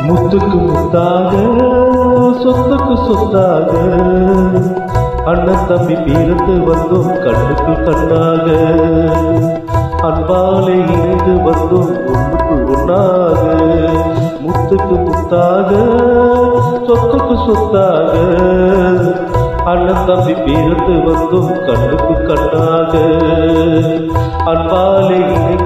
முத்துக்கு முத்தாக சொத்துக்கு சொத்தாக அண்ணன் தம்பி பிறந்து வந்தோம் கண்ணுக்கு கண்ணாக அன்பாலே இணைந்து வந்தோம் ஒன்றுக்குள் ஒன்றாக முத்துக்கு முத்தாக சொத்துக்கு சொத்தாக அண்ணன் தம்பி பிறந்து வந்தோம் கண்ணுக்கு கண்ணாக அன்பாலே இணை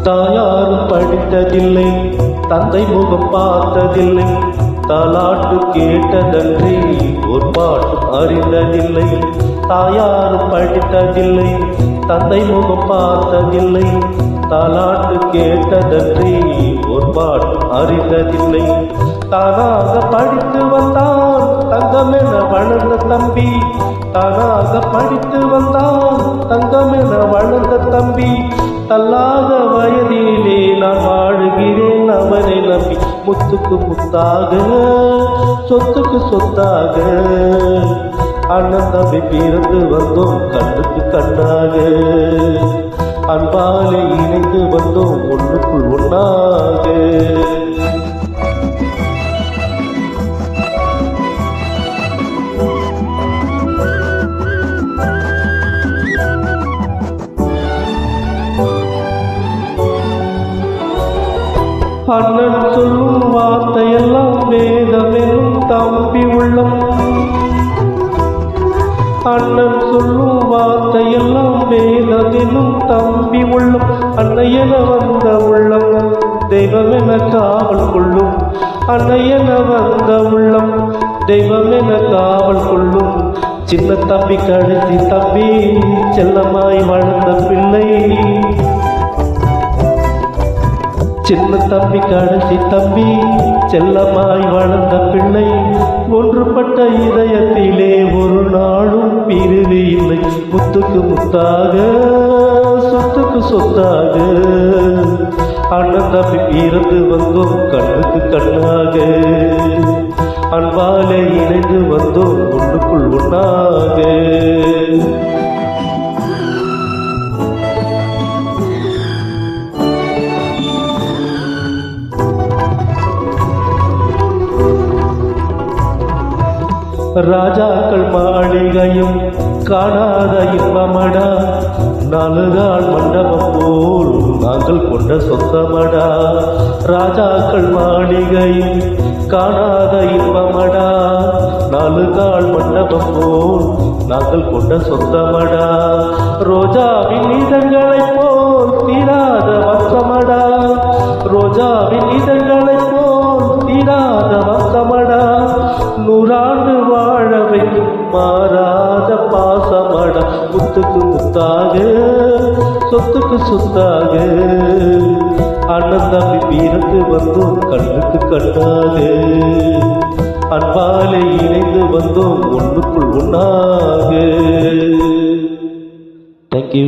தாயாரும் படித்ததில்லை தந்தை முகம் பார்த்ததில்லை தாலாட்டு கேட்டதன்றி ஒரு பாட்டும் அறிந்ததில்லை தாயாரும் படித்ததில்லை தந்தை முகம் பார்த்ததில்லை தாலாட்டு கேட்டதன்றி ஒரு பாட்டும் அறிந்ததில்லை தானாக படித்து வந்தான் தங்கமென வளர்ந்த தம்பி தானாக படித்து வந்தான் தங்கமென வளர்ந்த தம்பி தள்ளாத வயதிலே நான் வாழுகிறேன் அவனை நம்பி முத்துக்கு முத்தாக சொத்துக்கு சொத்தாக அண்ணன் தம்பி பிறந்து வந்தோம் கண்ணுக்கு கண்ணாக அன்பாலே இணைந்து வந்தோம் ஒன்றுக்குள் ஒன்றாக அண்ணன் சொல்லும் வார்த்தையெல்லாம் வேதமெனும் தம்பி உள்ளம் அண்ணன் சொல்லும் வார்த்தையெல்லாம் வேதமெனும் தம்பி உள்ளம் அன்னையென வந்த உள்ளம் தெய்வமென காவல் கொள்ளும் அன்னையென வந்த உள்ளம் தெய்வமென காவல் கொள்ளும் சின்ன தம்பி கடைசி தம்பி செல்லமாய் வளர்ந்த பிள்ளை சின்ன தம்பி கடைசி தம்பி செல்லமாய் வளர்ந்த பிள்ளை ஒன்றுபட்ட இதயத்திலே ஒரு நாளும் பிரிவு இல்லை முத்துக்கு முத்தாக சொத்துக்கு சொத்தாக அண்ணன் தம்பி பிறந்து வந்தோம் கண்ணுக்கு கண்ணாக அன்பாலே இணைந்து வந்தோம் ஒன்றுக்குள் ஒன்றாக ராஜாக்கள் மாளிகையும் காணாத இன்பமடா நாலுகால் மண்டபம் போல் நாங்கள் கொண்ட சொந்தமடா ராஜாக்கள் மாளிகையும் காணாத இன்பமடா நாலுகால் மண்டபம் போல் நாங்கள் கொண்ட சொந்தமடா ரோஜாவின் இதழ்களைப் போல் தீராத வசமடா ரோஜாவின் இதழ்களைப் போல் தீராத வசமடா நூறாண்டு வாழவை மாறாத பாசமடா முத்துக்கு முத்தாக சொத்துக்கு சொத்தாக அண்ணன் தம்பி பிறந்து வந்தோம் கண்ணுக்கு கண்ணாக அன்பாலே இணைந்து வந்தோம் ஒன்றுக்குள் ஒன்றாக. தேங்க்யூ.